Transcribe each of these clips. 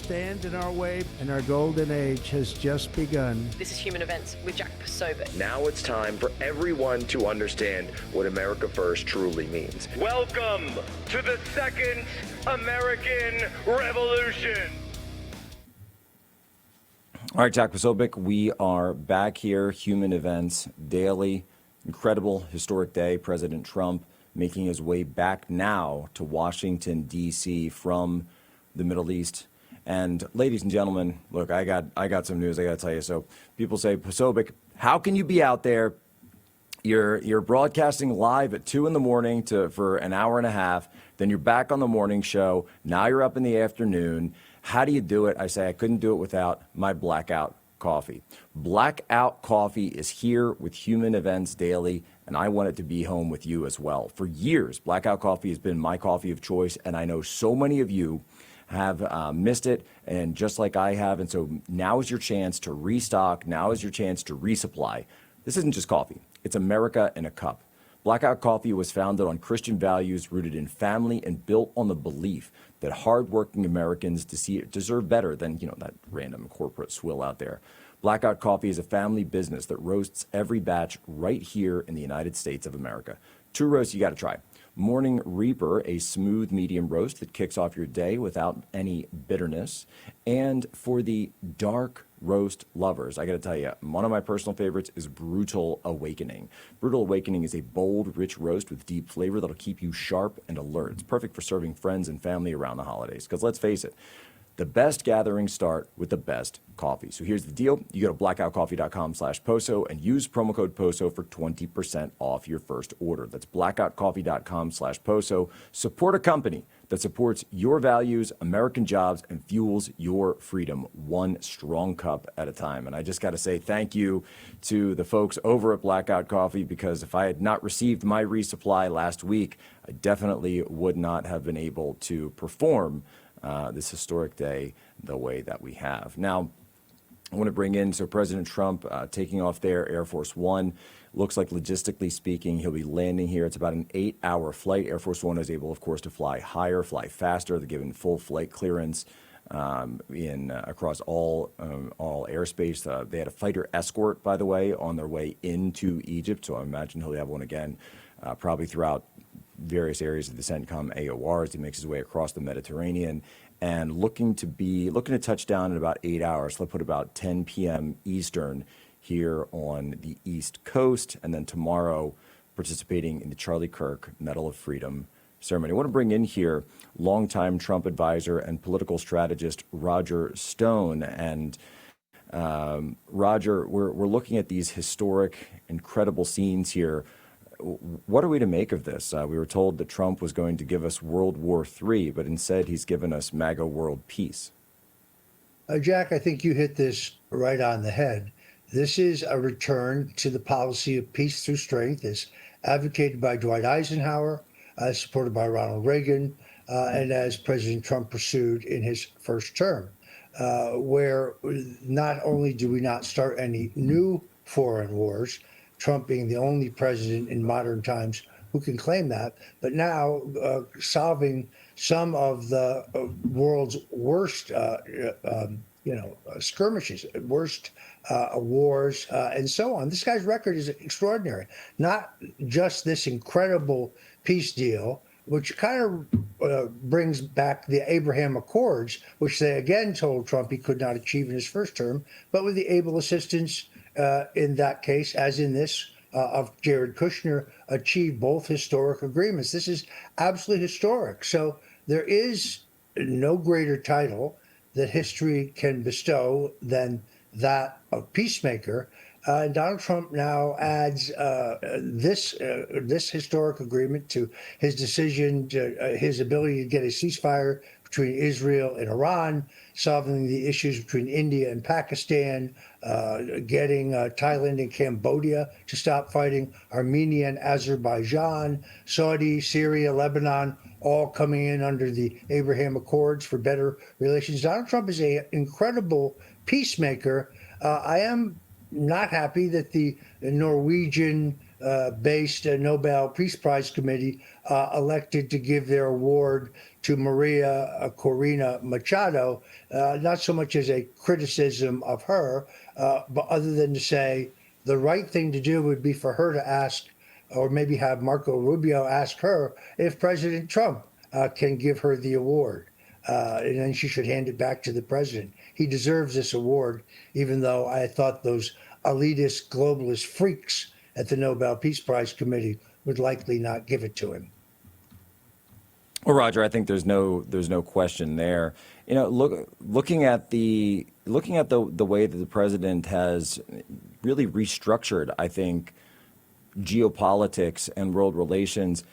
stand in our way, and our golden age has just begun. This is Human Events with Jack Posobiec. Now it's time for everyone to understand what America First truly means. Welcome to the Second American Revolution. All right, Jack Posobiec, we are back here, Human Events Daily. Incredible, historic day. President Trump making his way back now to Washington, D.C. from the Middle East. And ladies and gentlemen, look, I got some news I got to tell you. So people say, Posobiec, how can you be out there? You're broadcasting live at 2 a.m. for an hour and a half. Then you're back on the morning show. Now you're up in the afternoon. How do you do it? I say I couldn't do it without my Blackout Coffee. Blackout Coffee is here with Human Events Daily, and I want it to be home with you as well. For years, Blackout Coffee has been my coffee of choice, and I know so many of you have missed it, and just like I have. And so now is your chance to restock. Now is your chance to resupply. This isn't just coffee. It's America in a cup. Blackout Coffee was founded on Christian values rooted in family and built on the belief that hardworking Americans deserve better than, that random corporate swill out there. Blackout Coffee is a family business that roasts every batch right here in the United States of America. 2 roasts you got to try. Morning Reaper, a smooth medium roast that kicks off your day without any bitterness. And for the dark roast lovers, I got to tell you, one of my personal favorites is Brutal Awakening. Brutal Awakening is a bold, rich roast with deep flavor that'll keep you sharp and alert. It's perfect for serving friends and family around the holidays. Because let's face it, the best gatherings start with the best coffee. So here's the deal. You go to blackoutcoffee.com/POSO and use promo code POSO for 20% off your first order. That's blackoutcoffee.com/POSO. Support a company that supports your values, American jobs, and fuels your freedom, one strong cup at a time. And I just got to say thank you to the folks over at Blackout Coffee, because if I had not received my resupply last week, I definitely would not have been able to perform this historic day the way that we have. Now, I want to bring in, President Trump taking off there, Air Force One. Looks like, logistically speaking, he'll be landing here. It's about an 8-hour flight. Air Force One is able, of course, to fly higher, fly faster. They're given full flight clearance across all airspace. They had a fighter escort, by the way, on their way into Egypt. So I imagine he'll have one again, probably throughout various areas of the CENTCOM AOR as he makes his way across the Mediterranean, and looking to touch down in about 8 hours. They'll put about 10 p.m. Eastern here on the East Coast, and then tomorrow participating in the Charlie Kirk Medal of Freedom ceremony. I want to bring in here longtime Trump advisor and political strategist Roger Stone. And Roger, we're looking at these historic, incredible scenes here. What are we to make of this? We were told that Trump was going to give us World War III, but instead he's given us MAGA world peace. Jack, I think you hit this right on the head. This is a return to the policy of peace through strength, as advocated by Dwight Eisenhower, supported by Ronald Reagan, and as President Trump pursued in his first term, where not only do we not start any new foreign wars, Trump being the only president in modern times who can claim that, but now solving some of the world's worst, skirmishes, worst wars, and so on. This guy's record is extraordinary. Not just this incredible peace deal, which kind of brings back the Abraham Accords, which they again told Trump he could not achieve in his first term, but with the able assistance in that case, as in this, of Jared Kushner, achieved both historic agreements. This is absolutely historic. So there is no greater title that history can bestow than that of peacemaker. And Donald Trump now adds this historic agreement to his decision, to his ability to get a ceasefire between Israel and Iran, solving the issues between India and Pakistan, getting Thailand and Cambodia to stop fighting, Armenia and Azerbaijan, Saudi, Syria, Lebanon, all coming in under the Abraham Accords for better relations. Donald Trump is an incredible peacemaker. I am not happy that the Norwegian based Nobel Peace Prize committee elected to give their award to Maria Corina Machado, not so much as a criticism of her, but other than to say the right thing to do would be for her to ask, or maybe have Marco Rubio ask her if President Trump can give her the award. And then she should hand it back to the president. He deserves this award, even though I thought those elitist globalist freaks at the Nobel Peace Prize Committee would likely not give it to him. Well, Roger, I think there's no question there. You know, looking at the way that the president has really restructured, I think, geopolitics and world relations.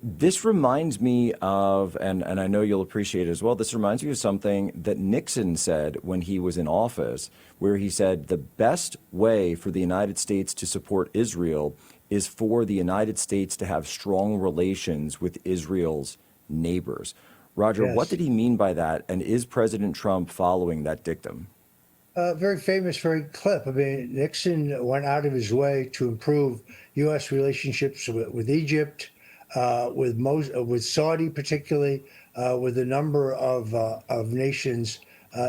This reminds me of, and I know you'll appreciate it as well, this reminds me of something that Nixon said when he was in office, where he said the best way for the United States to support Israel is for the United States to have strong relations with Israel's neighbors. Roger, Yes. What did he mean by that? And is President Trump following that dictum? Very famous, very clip. I mean, Nixon went out of his way to improve U.S. relationships with Egypt, with Saudi particularly, with a number of nations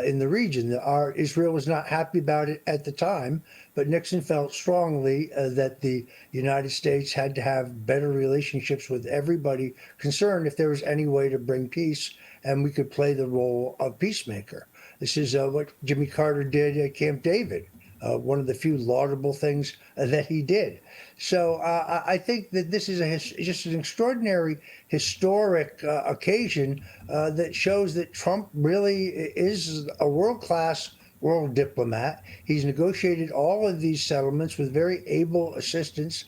in the region. Israel was not happy about it at the time, but Nixon felt strongly that the United States had to have better relationships with everybody concerned if there was any way to bring peace, and we could play the role of peacemaker. This is what Jimmy Carter did at Camp David, one of the few laudable things that he did. So I think that this is just an extraordinary historic occasion that shows that Trump really is a world-class world diplomat. He's negotiated all of these settlements with very able assistance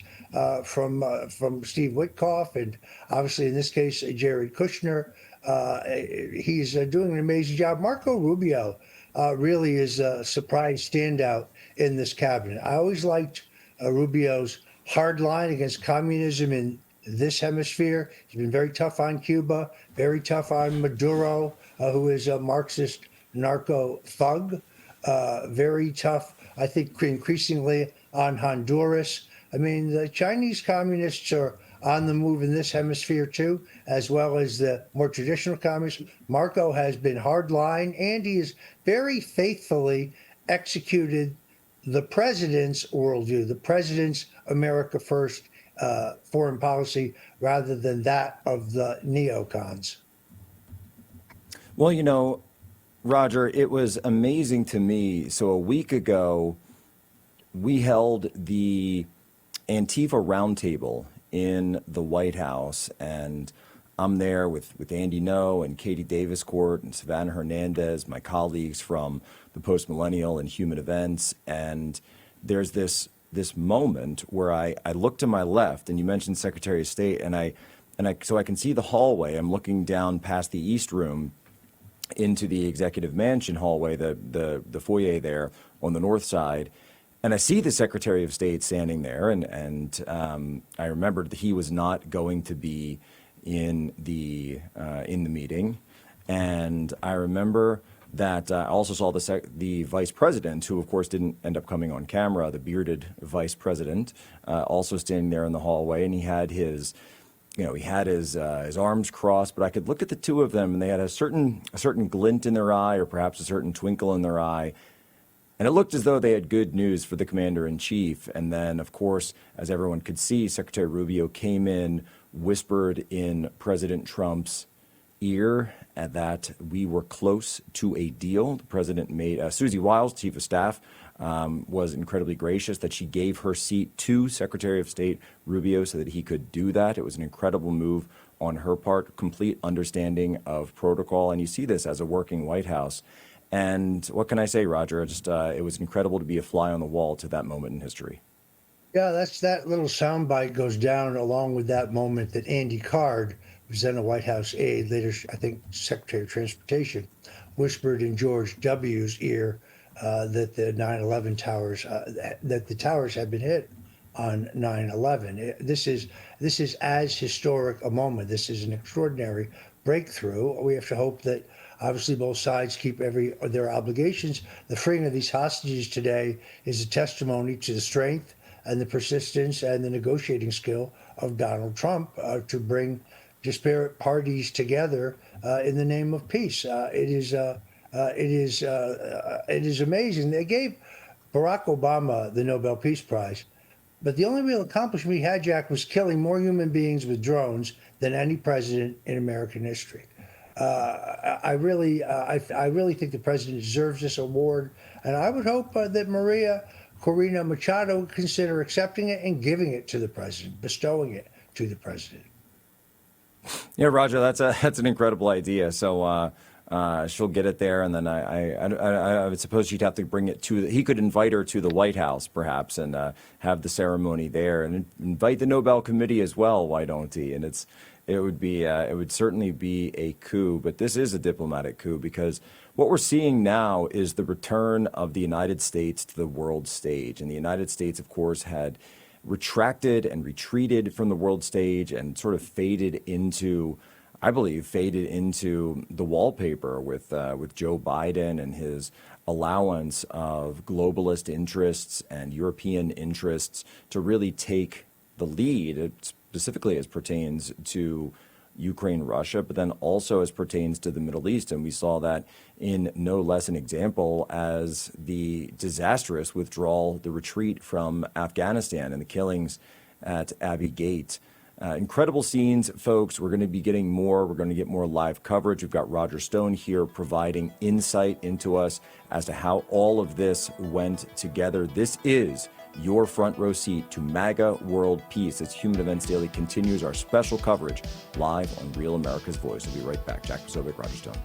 from Steve Witkoff and obviously in this case Jared Kushner. He's doing an amazing job. Marco Rubio really is a surprise standout in this cabinet. I always liked Rubio's hard line against communism in this hemisphere. He's been very tough on Cuba, very tough on Maduro, who is a Marxist narco thug, very tough, I think, increasingly on Honduras. I mean, the Chinese communists are on the move in this hemisphere too, as well as the more traditional communists. Marco has been hardline, and he has very faithfully executed the president's worldview, the president's America First foreign policy, rather than that of the neocons. Well, you know, Roger, it was amazing to me. So a week ago, we held the Antifa roundtable in the White House, and I'm there with Andy Ngo and Katie Davis-Court and Savannah Hernandez, my colleagues from the Post-Millennial and Human Events, and there's this moment where I look to my left, and you mentioned Secretary of State, so I can see the hallway. I'm looking down past the East Room into the Executive Mansion hallway, the foyer there on the north side. And I see the Secretary of State standing there, and I remembered that he was not going to be in the meeting, and I remember that I also saw the Vice President, who of course didn't end up coming on camera, the bearded Vice President, also standing there in the hallway, and he had his arms crossed, but I could look at the two of them, and they had a certain glint in their eye, or perhaps a certain twinkle in their eye. And it looked as though they had good news for the commander-in-chief. And then, of course, as everyone could see, Secretary Rubio came in, whispered in President Trump's ear that we were close to a deal. The president made, Susie Wiles, Chief of Staff, was incredibly gracious that she gave her seat to Secretary of State Rubio so that he could do that. It was an incredible move on her part, complete understanding of protocol. And you see this as a working White House. And what can I say, Roger? It was incredible to be a fly on the wall to that moment in history. Yeah, that little soundbite goes down along with that moment that Andy Card, who's then a White House aide, later I think Secretary of Transportation, whispered in George W.'s ear that the 9/11 towers, that the towers had been hit on 9/11. This is as historic a moment. This is an extraordinary breakthrough. We have to hope that obviously both sides keep their obligations. The freeing of these hostages today is a testimony to the strength and the persistence and the negotiating skill of Donald Trump to bring disparate parties together in the name of peace. It is amazing. They gave Barack Obama the Nobel Peace Prize, but the only real accomplishment he had, Jack, was killing more human beings with drones than any president in American history. I really think the president deserves this award, and I would hope that Maria Corina Machado would consider accepting it and giving it to the president, bestowing it to the president. Yeah, Roger, that's an incredible idea. So she'll get it there, and then I would suppose she'd have to bring it to. He could invite her to the White House, perhaps, and have the ceremony there, and invite the Nobel Committee as well. Why don't he? And it would certainly be a coup, but this is a diplomatic coup because what we're seeing now is the return of the United States to the world stage, and the United States, of course, had retracted and retreated from the world stage and sort of faded into the wallpaper with Joe Biden and his allowance of globalist interests and European interests to really take the lead, specifically as pertains to Ukraine, Russia, but then also as pertains to the Middle East. And we saw that in no less an example as the disastrous withdrawal, the retreat from Afghanistan and the killings at Abbey Gate. Incredible scenes, folks. We're going to be getting more. We're going to get more live coverage. We've got Roger Stone here providing insight into us as to how all of this went together. This is your front row seat to MAGA world peace. As Human Events Daily continues our special coverage live on Real America's Voice. We'll be right back. Jack Posobiec, Roger Stone.